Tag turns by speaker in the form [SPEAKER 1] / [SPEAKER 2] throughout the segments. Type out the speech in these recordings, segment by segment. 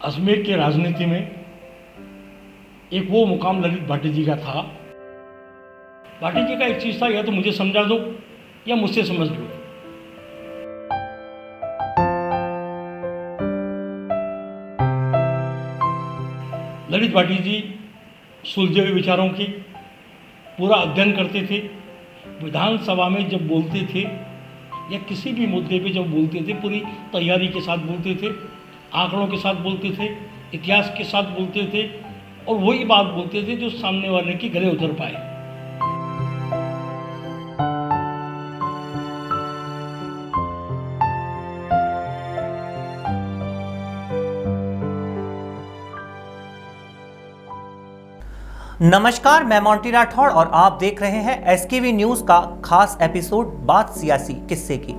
[SPEAKER 1] अजमेर के राजनीति में एक वो मुकाम ललित भाटी जी का था। भाटी जी का एक चीज़ था, या तो मुझे समझा दो या मुझसे समझ लो। ललित भाटी जी सुलझे हुए विचारों की पूरा अध्ययन करते थे। विधानसभा में जब बोलते थे या किसी भी मुद्दे पे जब बोलते थे, पूरी तैयारी के साथ बोलते थे, आंकड़ों के साथ बोलते थे, इतिहास के साथ बोलते थे और वही बात बोलते थे जो सामने वाले के गले उतर पाए।
[SPEAKER 2] नमस्कार, मैं मोंटी राठौड़ और आप देख रहे हैं एसकेवी न्यूज का खास एपिसोड बात सियासी किस्से की।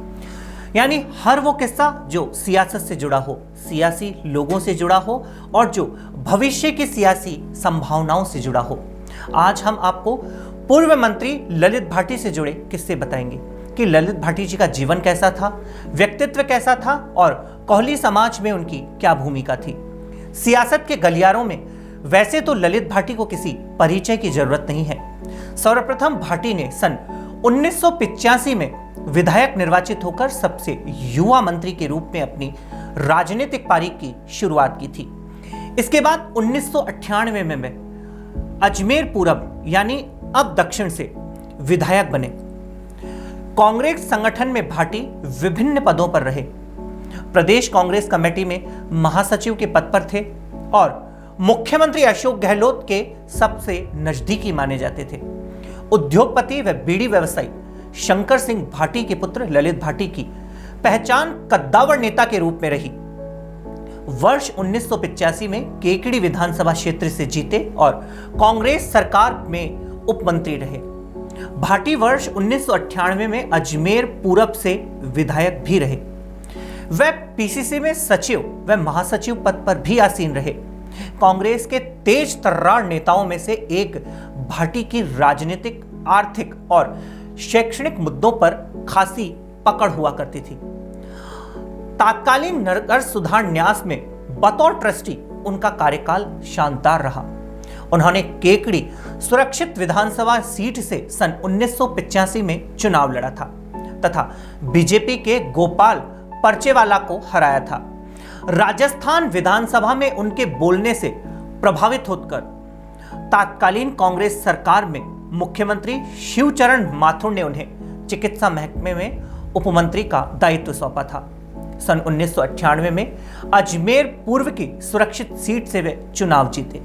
[SPEAKER 2] यानी हर वो किस्सा जो सियासत से जुड़ा हो, सियासी लोगों से जुड़ा हो और जो भविष्य की सियासी संभावनाओं से जुड़ा हो। आज हम आपको पूर्व मंत्री ललित भाटी से जुड़े किस्से बताएंगे कि ललित भाटी जी का जीवन कैसा था, व्यक्तित्व कैसा था और कोहली समाज में उनकी क्या भूमिका थी। सियासत के गलियारों में वैसे तो ललित भाटी को किसी परिचय की जरूरत नहीं है। सर्वप्रथम भाटी ने सन 1985 में विधायक निर्वाचित होकर सबसे युवा मंत्री के रूप में अपनी राजनीतिक पारी की शुरुआत की थी। इसके बाद 1998 में वे अजमेर पूरब यानी अब दक्षिण से विधायक बने। कांग्रेस संगठन में भाटी विभिन्न पदों पर रहे। प्रदेश कांग्रेस कमेटी में महासचिव के पद पर थे और मुख्यमंत्री अशोक गहलोत के सबसे नजदीकी माने जाते थे। उद्योगपति व बीड़ी व्यवसायी शंकर सिंह भाटी के पुत्र ललित भाटी की पहचान कद्दावर नेता के रूप में रही। वर्ष 1985 में केकड़ी विधानसभा क्षेत्र से जीते और कांग्रेस सरकार में उप मंत्री रहे। भाटी वर्ष 1998 में अजमेर पूरब से विधायक भी रहे। वह पीसीसी में सचिव व महासचिव पद पर भी आसीन रहे। कांग्रेस के तेज तर्रार नेताओं में से एक भाटी की राजनीतिक, आर्थिक और शैक्षणिक मुद्दों पर खासी पकड़ हुआ करती थी। तत्कालीन नगर सुधार न्यास में बतौर ट्रस्टी उनका कार्यकाल शानदार रहा। उन्होंने केकड़ी सुरक्षित विधानसभा सीट से सन 1985 में चुनाव लड़ा था तथा बीजेपी के गोपाल परचेवाला को हराया था। राजस्थान विधानसभा में उनके बोलने से प्रभावित होकर तत्कालीन कांग्रेस सरकार में मुख्यमंत्री शिवचरण माथुर ने उन्हें चिकित्सा महकमे में उपमंत्री का दायित्व सौंपा था। सन 1998 में अजमेर पूर्व की सुरक्षित सीट से वे चुनाव जीते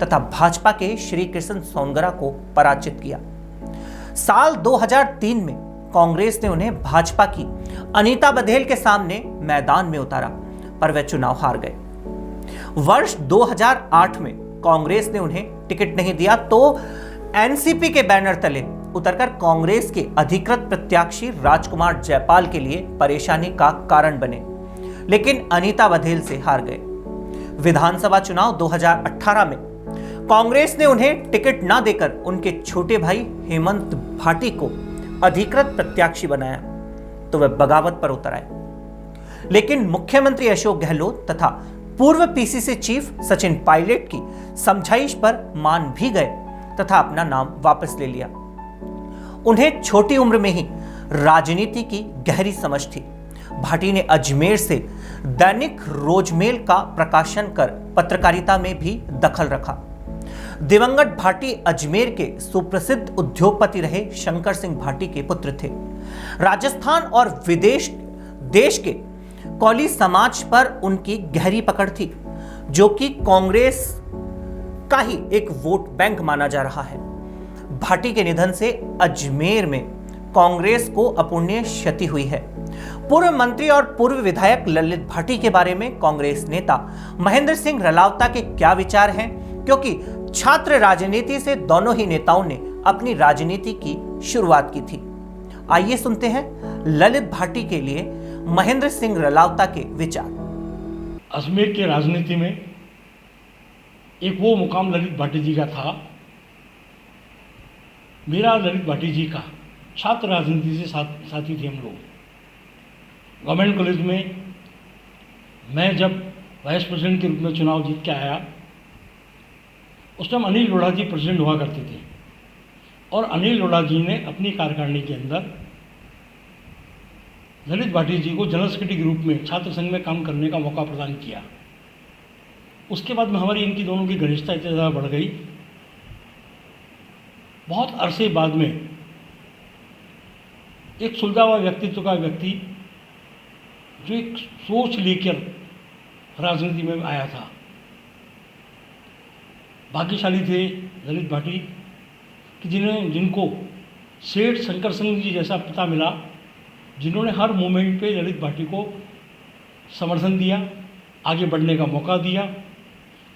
[SPEAKER 2] तथा भाजपा के श्री कृष्ण सोनगरा को पराजित किया। साल 2003 में कांग्रेस ने उन्हें भाजपा की अनीता बघेल के सामने मैदान में उतारा पर वे चुनाव हार गए। वर्ष 2008 में कांग्रेस ने उन्हें टिकट नहीं दिया तो एनसीपी के बैनर तले उतरकर कांग्रेस के अधिकृत प्रत्याशी राजकुमार जयपाल के लिए परेशानी का कारण बने, लेकिन अनीता बघेल से हार गए। विधानसभा चुनाव 2018 में कांग्रेस ने उन्हें टिकट ना देकर उनके छोटे भाई हेमंत भाटी को अधिकृत प्रत्याशी बनाया तो वे बगावत पर उतर आए। लेकिन मुख्यमंत्री अशोक गहलोत तथा पूर्व पीसीसी चीफ सचिन पायलट की समझाइश पर मान भी गए तथा अपना नाम वापस ले लिया। उन्हें छोटी उम्र में ही राजनीति की गहरी समझ थी। भाटी ने अजमेर से दैनिक रोजमेल का प्रकाशन कर पत्रकारिता में भी दखल रखा। दिवंगत भाटी अजमेर के सुप्रसिद्ध उद्योगपति रहे शंकर सिंह भाटी के पुत्र थे। राजस्थान और देश के कोहली समाज पर उनकी गहरी पकड़ थी, जो कि कांग्रेस का ही एक वोट बैंक माना जा रहा है। भाटी के निधन से अजमेर में कांग्रेस को अपूर्णीय क्षति हुई है। पूर्व मंत्री और पूर्व विधायक ललित भाटी के बारे में कांग्रेस नेता महेंद्र सिंह रलावता के क्या विचार हैं, क्योंकि छात्र राजनीति से दोनों ही नेताओं ने अपनी राजनीति की शुरुआत की थी। आइए सुनते हैं ललित भाटी के लिए महेंद्र सिंह रलावता के विचार।
[SPEAKER 1] अजमेर के राजनीति में एक वो मुकाम ललित भाटी जी का था। मेरा ललित भाटी जी का छात्र राजनीति से साथी थे हम लोग। गवर्नमेंट कॉलेज में मैं जब वाइस प्रेसिडेंट के रूप में चुनाव जीत के आया, उस टाइम अनिल लोढ़ा जी प्रेसिडेंट हुआ करते थे। और अनिल लोढ़ा जी ने अपनी कार्यकारिणी के अंदर ललित भाटी जी को जनरल सेक्रेटरी के रूप में छात्र संघ में काम करने का मौका प्रदान किया। उसके बाद में हमारी इनकी दोनों की घनिष्ठता इतनी ज़्यादा बढ़ गई। बहुत अरसे बाद में एक सुलझा हुआ व्यक्तित्व का व्यक्ति जो एक सोच लेकर राजनीति में आया था, भाग्यशाली थे ललित भाटी कि जिनको सेठ शंकर सिंह जी जैसा पिता मिला, जिन्होंने हर मोमेंट पे ललित भाटी को समर्थन दिया, आगे बढ़ने का मौका दिया।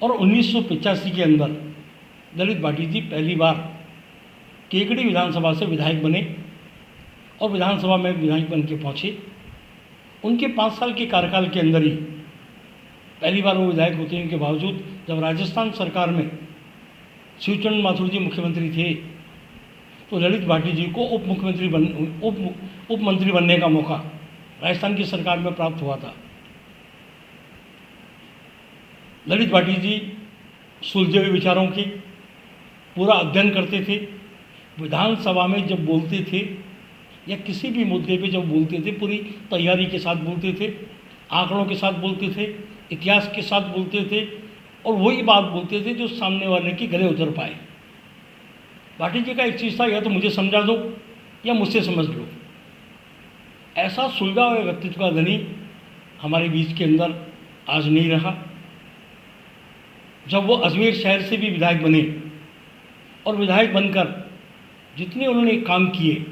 [SPEAKER 1] और 1985 के अंदर ललित भाटी जी पहली बार केकड़ी विधानसभा से विधायक बने और विधानसभा में विधायक बन के पहुँचे। उनके 5 साल के कार्यकाल के अंदर ही पहली बार वो विधायक होते के बावजूद जब राजस्थान सरकार में शिवचंद्र माथुर जी मुख्यमंत्री थे, तो ललित भाटी जी को उप मंत्री बनने का मौका राजस्थान की सरकार में प्राप्त हुआ था। ललित भाटी जी सुलझे हुए विचारों के पूरा अध्ययन करते थे। विधानसभा में जब बोलते थे या किसी भी मुद्दे पे जब बोलते थे, पूरी तैयारी के साथ बोलते थे, आंकड़ों के साथ बोलते थे, इतिहास के साथ बोलते थे और वही बात बोलते थे जो सामने वाले के गले उतर पाए। भाटी जी का एक चीज़ था, या तो मुझे समझा दो या मुझसे समझ लो। ऐसा सुलझा हुआ व्यक्तित्व का धनी हमारे बीच के अंदर आज नहीं रहा। जब वो अजमेर शहर से भी विधायक बने और विधायक बनकर जितने उन्होंने काम किए,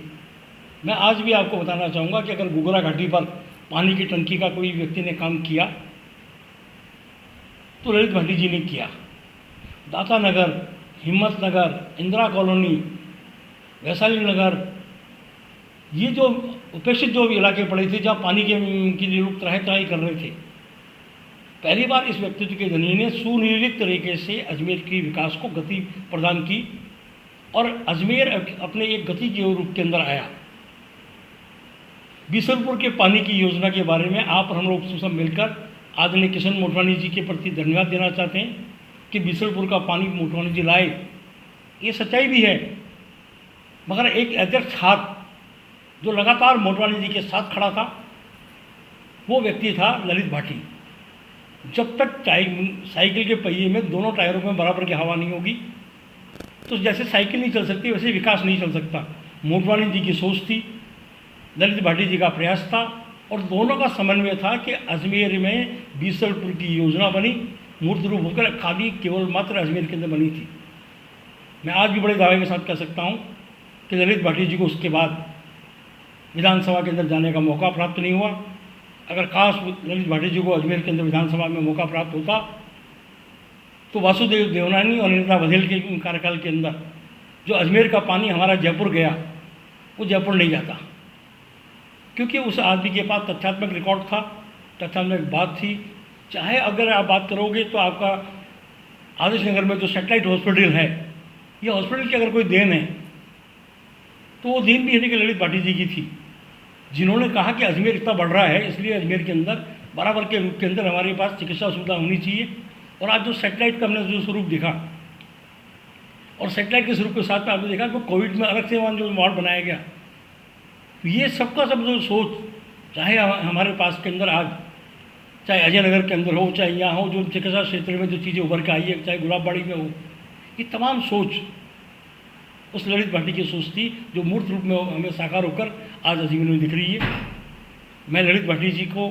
[SPEAKER 1] मैं आज भी आपको बताना चाहूँगा कि अगर गुगरा घाटी पर पानी की टंकी का कोई व्यक्ति ने काम किया तो ललित भाटी जी ने किया। दाता नगर, हिम्मत नगर, इंदिरा कॉलोनी, वैशाली नगर, ये जो उपेक्षित जो इलाके पड़े थे जहाँ पानी के लिए लोग त्राही त्राही कर रहे थे, पहली बार इस व्यक्तित्व के धनी ने सुनियोजित तरीके से अजमेर के विकास को गति प्रदान की और अजमेर अपने एक गति के रूप के अंदर आया। बीसलपुर के पानी की योजना के बारे में आप और हम लोग सब मिलकर आदरणीय किशन मोटवानी जी के प्रति धन्यवाद देना चाहते हैं कि बीसलपुर का पानी मोटवानी जी लाए। ये सच्चाई भी है, मगर एक अध्यक्ष हाथ जो लगातार मोटवानी जी के साथ खड़ा था वो व्यक्ति था ललित भाटी। जब तक साइकिल के पहिए में दोनों टायरों में बराबर की हवा नहीं होगी तो जैसे साइकिल नहीं चल सकती वैसे विकास नहीं चल सकता। मोटवानी जी की सोच थी, ललित भाटी जी का प्रयास था और दोनों का समन्वय था कि अजमेर में बीसलपुर की योजना बनी, मूर्त रूप होकर खादी केवल मात्र अजमेर के अंदर बनी थी। मैं आज भी बड़े दावे के साथ कह सकता हूँ कि ललित भाटी जी को उसके बाद विधानसभा के अंदर जाने का मौका प्राप्त नहीं हुआ। अगर काश ललित भाटी जी को अजमेर के अंदर विधानसभा में मौका प्राप्त होता तो वासुदेव देवनानी और अनिता बघेल के कार्यकाल के अंदर जो अजमेर का पानी हमारा जयपुर गया वो जयपुर नहीं जाता, क्योंकि उस आदमी के पास तथ्यात्मक रिकॉर्ड था, तथ्यात्मक बात थी। चाहे अगर आप बात करोगे तो आपका आदर्श नगर में जो सेटेलाइट हॉस्पिटल है, ये हॉस्पिटल की अगर कोई देन है तो वो देन भी यानी कि ललित भाटी जी की थी, जिन्होंने कहा कि अजमेर इतना बढ़ रहा है इसलिए अजमेर के अंदर बराबर के रूप के अंदर हमारे पास चिकित्सा सुविधा होनी चाहिए। और आज जो सेटेलाइट का हमने जो स्वरूप देखा और सेटेलाइट के स्वरूप के साथ में आपने देखा कि कोविड में अलग से वहाँ जो वार्ड बनाया गया, ये सबका सब जो सोच, चाहे हमारे पास के अंदर आज चाहे अजय नगर के अंदर हो, चाहे यहाँ हो, जो चिकित्सा क्षेत्र में जो चीज़ें उभर के आई है, चाहे गुलाबबाड़ी में हो, ये तमाम सोच उस ललित भाटी की सोच थी जो मूर्त रूप में हमें साकार होकर आज अजमेर में दिख रही है। मैं ललित भाटी जी को,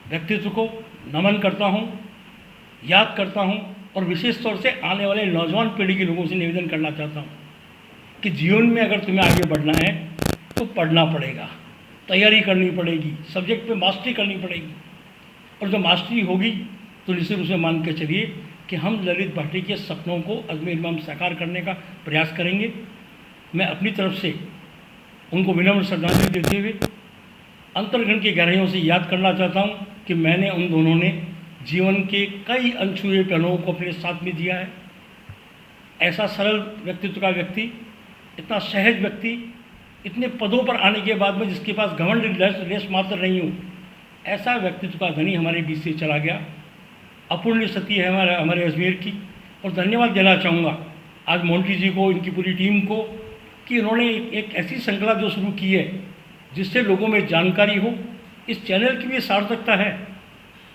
[SPEAKER 1] व्यक्तित्व को नमन करता हूँ, याद करता हूँ और विशेष तौर से आने वाले नौजवान पीढ़ी के लोगों से निवेदन करना चाहता हूँ कि जीवन में अगर तुम्हें आगे बढ़ना है तो पढ़ना पड़ेगा, तैयारी करनी पड़ेगी, सब्जेक्ट पे मास्टरी करनी पड़ेगी और जब मास्टरी होगी तो निश्चित रूप से मान के चलिए कि हम ललित भाटी के सपनों को अजमेर में हम साकार करने का प्रयास करेंगे। मैं अपनी तरफ से उनको विनम्र श्रद्धांजलि देते हुए अंतर्गण की गहराइयों से याद करना चाहता हूँ कि मैंने उन दोनों ने जीवन के कई अनछुए पहलुओं को अपने साथ में दिया है। ऐसा सरल व्यक्तित्व का व्यक्ति, इतना सहज व्यक्ति, इतने पदों पर आने के बाद में जिसके पास घमंड लेस मात्र नहीं हो, ऐसा व्यक्तित्व का धनी हमारे बीच से चला गया। अपूर्णीय क्षति है हमारे अजमेर की। और धन्यवाद देना चाहूँगा आज मोंटी जी को, इनकी पूरी टीम को, कि इन्होंने एक ऐसी श्रृंखला जो शुरू की है जिससे लोगों में जानकारी हो। इस चैनल की भी सार्थकता है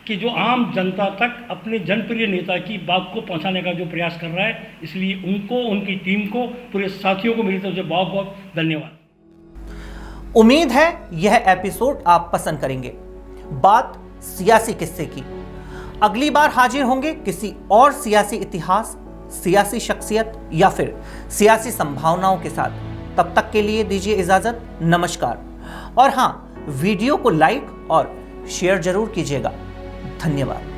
[SPEAKER 1] कि जो आम जनता तक अपने जनप्रिय नेता की बात को पहुंचाने का जो प्रयास कर रहा है, इसलिए उनको, उनकी टीम को, पूरे साथियों को मेरी तरफ से बहुत बहुत धन्यवाद।
[SPEAKER 2] उम्मीद है यह एपिसोड आप पसंद करेंगे। बात सियासी किस्से की। अगली बार हाजिर होंगे किसी और सियासी इतिहास, सियासी शख्सियत या फिर सियासी संभावनाओं के साथ। तब तक के लिए दीजिए इजाजत। नमस्कार। और हाँ, वीडियो को लाइक और शेयर जरूर कीजिएगा। धन्यवाद।